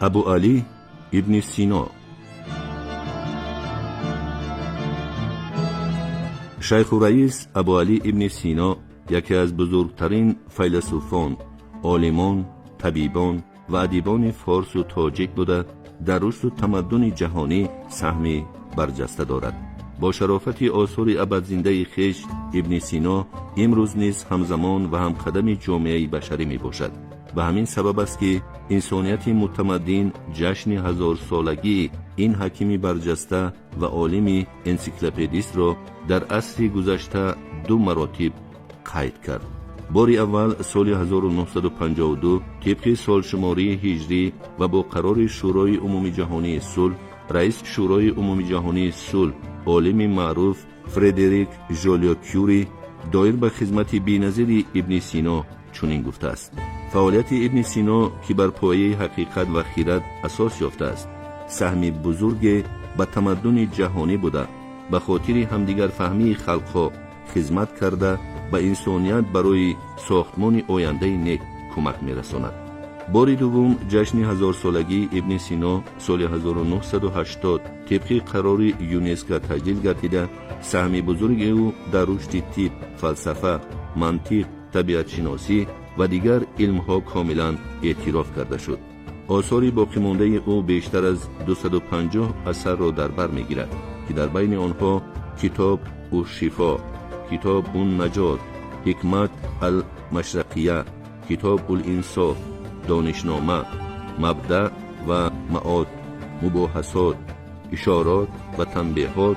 ابو علی ابن سینا. شیخ رئیس ابو علی ابن سینا یکی از بزرگترین فیلسوفان، عالمان، طبیبان و ادیبان فارس و تاجیک بوده در رشد و تمدن جهانی سهمی برجسته دارد. با شرافت آثار ابدزنده خویش ابن سینا امروز نیز همزمان و همقدم جامعه بشری می باشد. به همین سبب است که انسانیت متمدن جشن 1000 سالگی این حکیم برجسته و عالم انسیکلوپدیست را در عصر گذشته 2 مراتب قید کرد. بار اول سال 1952 طبق سالشماری هجری و با قرار شورای عمومی جهانی صلح، رئیس شورای عمومی جهانی صلح عالم معروف فردریک ژولیو کیوری دایر به خدمت بی‌نظیر ابن سینا چنین گفته است: فعالیت ابن سینا که بر پایه حقیقت و خیرات اساس یافته است، سهمی بزرگ به تمدن جهانی بوده، به خاطر همدیگر فهمی خلقها خدمت کرده به انسانیت برای ساختمان آینده نیک کمک می‌رساند. بار دوم جشن 1000 سالگی ابن سینا سال 1980 طبق قرار یونسکو تجلیل گردیده، سهمی بزرگ او در رشد طب، فلسفه، منطق، طبیعت شناسی و دیگر علمها کاملا اعتراف کرده شد. آثار باقی مانده او بیشتر از 250 اثر را در بر میگیرد که در بین آنها کتاب الشفا، کتاب النجات، حکمت المشرقیه، کتاب الانصاف، دانشنامه، مبدأ و معاد، مباحثات، اشارات و تنبیهات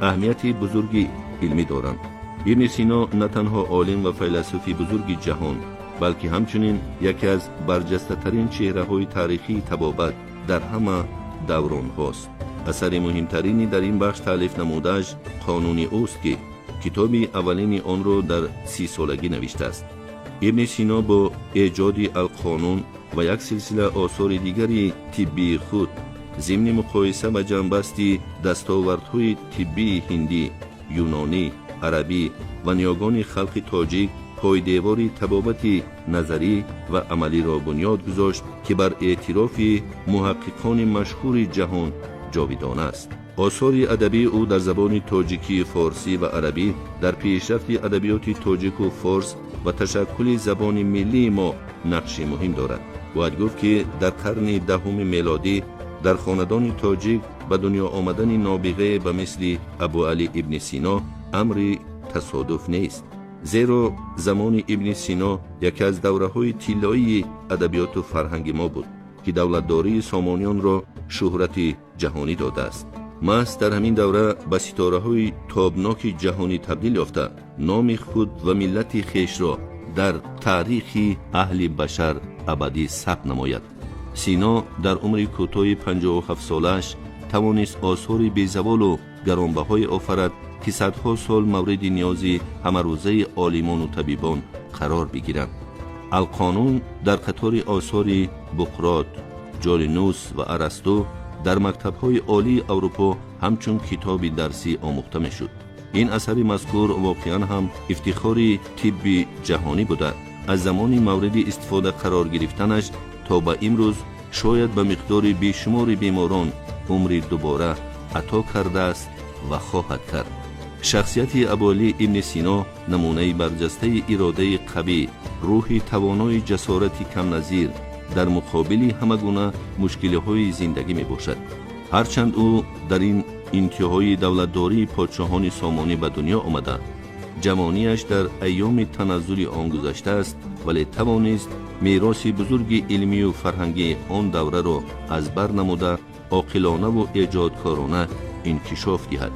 اهمیت بزرگی علمی دارند. ابن سینا نه تنها عالم و فیلسوف بزرگ جهان، بلکه همچنین یکی از برجسته ترین چهره های تاریخی طبابت در همه دوران هاست. اثر مهمترینی در این بخش تالیف نموده‌اش قانون اوست که کتاب اولین آن را در 30 سالگی نوشته است. ابن سینا با ایجاد القانون و یک سلسله آثار دیگری طبی خود ضمن مقایسه و جنبستی دستاوردهای طبی هندی، یونانی، عربی و نیاگان خلق تاجیک پایدیوار طبابت نظری و عملی را بنیاد گذاشت که بر اعتراف محققان مشهور جهان جاودانه است. آثار ادبی او در زبان تاجیکی، فارسی و عربی در پیشرفت ادبیات تاجیک و فارس و تشکل زبان ملی ما نقش مهم دارد. باید گفت که در قرن 10 میلادی در خاندان تاجیک به دنیا آمدن نابغه به مثل ابو علی ابن سینا امری تصادف نیست، زیرا زمان ابن سینا یکی از دوره‌های طلایی ادبیات و فرهنگ ما بود که دولتداری سامانیان را شهرت جهانی داده است. محض در همین دوره به ستاره‌های تابناک جهانی تبدیل یافته، نام خود و ملت خویش را در تاریخ اهل بشر ابدی ثبت نماید. سینا در عمر کوتاه 57 سالش توانست آثار بی‌زوال و گرانبهای آفرد که صدها سال مورد نیاز همه روزه عالمان و طبیبان قرار بگیرند. القانون در قطار آثار بقراط، جالینوس و ارسطو در مکتب‌های عالی اروپا همچون کتاب درسی آموخته می‌شد. این اثر مذکور واقعاً هم افتخار طب جهانی بوده. از زمان مورد استفاده قرار گرفتنش تا به امروز شاید به مقدار بیشمار بیماران عمر دوباره عطا کرده است و خواهد کرد. شخصیت ابو علی ابن سینا نمونه برجسته اراده قوی، روح توانای جسارت کم نظیر در مقابل همه گونه مشکل‌های زندگی می باشد. هرچند او در این انتهای دولتداری پادشاهان سامانی به دنیا آمده، جوانیش در ایام تنزل آن گذشته است، ولی توانست میراث بزرگ علمی و فرهنگی آن دوره را از بر نموده عاقلانه و ایجادکارانه انکشاف دهد.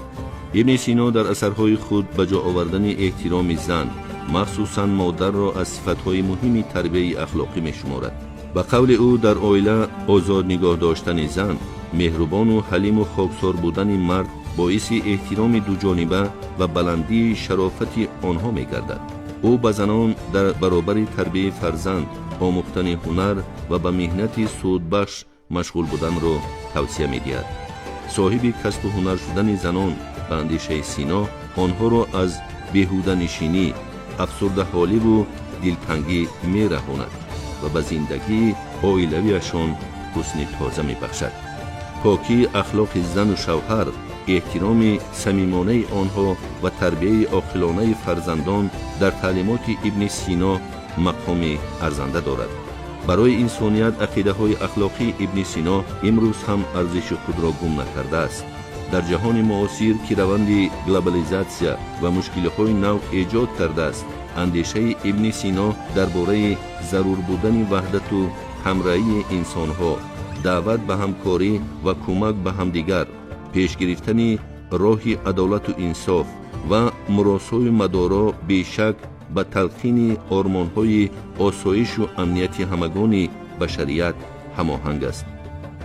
ابن سینا در اثرهای خود به جا آوردن احترام زن، مخصوصاً مادر را از صفتهای مهم تربیت اخلاقی می شمارد. به قول او در عائله آزاد نگاه داشتن زن، مهربان و حلیم و خاکسار بودن مرد باعث احترام دو جانبه و بلندی شرافت آنها می گردد. او به زنان در برابر تربیت فرزند، آموختن هنر و به مهنت سودبخش مشغول بودن را توصیه می دهد. صاحب کسب و هنر شدن زنان به اندیشه سینا آنها را از بیهوده نشینی، افسرده حالی و دلتنگی می رهاند و به زندگی عائلویشان حسن تازه می بخشد. پاکی اخلاق زن و شوهر، احترام صمیمانه آنها و تربیت عاقلانه فرزندان در تعلیمات ابن سینا مقام ارزنده دارد. برای انسانیت عقیده های اخلاقی ابن سینا امروز هم ارزش خود را گم نکرده است. در جهان معاصر که روند گلوبالیزاسیا و مشکل‌های نو ایجاد کرده است، اندیشه ابن سینا درباره ضرور بودن وحدت و همراهی انسان‌ها، دعوت به همکاری و کمک به همدیگر، پیش گرفتن راه عدالت و انصاف و مراسای مدارا بیشک به تلقین آرمان‌های آسایش و امنیت همگان بشریت هماهنگ است.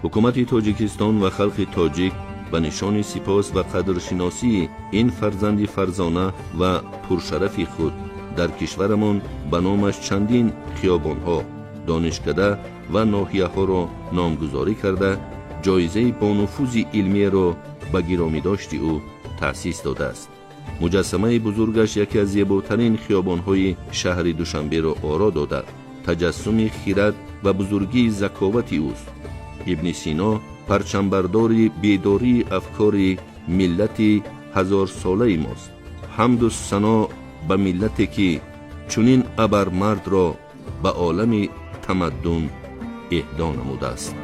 حکومت تاجیکستان و خلق تاجیک به نشان سپاس و قدرشناسی این فرزند فرزانه و پرشرف خود در کشورمان به نامش چندین خیابان‌ها، دانشکده و ناحیه‌ها را نامگذاری کرده، جایزه با نفوذ علمی را به گرامی‌داشت او تأسیس داده است. مجسمه بزرگش یکی از زیباترین خیابان‌های شهر دوشنبه را آرا داده، تجسم خرد و بزرگی ذکاوت اوست. ابن سینا پرچمبردار بیداری افکار ملت هزار ساله ماست. حمد و ثنا به ملتی که چنین ابرمرد را به عالم تمدن اهدا نموده است.